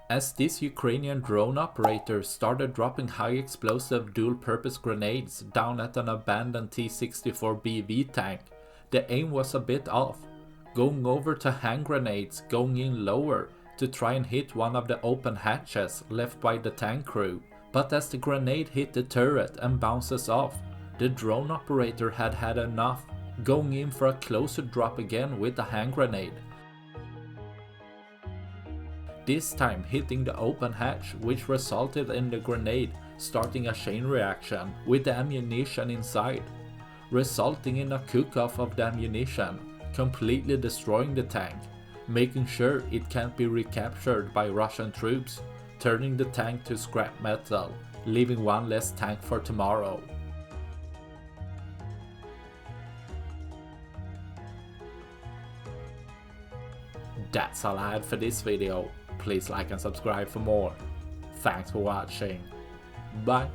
as this Ukrainian drone operator started dropping high explosive dual-purpose grenades down at an abandoned T-64BV tank. The aim was a bit off, going over to hand grenades going in lower to try and hit one of the open hatches left by the tank crew. But as the grenade hit the turret and bounces off, the drone operator had had enough, going in for a closer drop again with the hand grenade. This time hitting the open hatch, which resulted in the grenade starting a chain reaction with the ammunition inside, resulting in a cook-off of the ammunition, completely destroying the tank, making sure it can't be recaptured by Russian troops, turning the tank to scrap metal, leaving one less tank for tomorrow. That's all I had for this video. Please like and subscribe for more. Thanks for watching. Bye.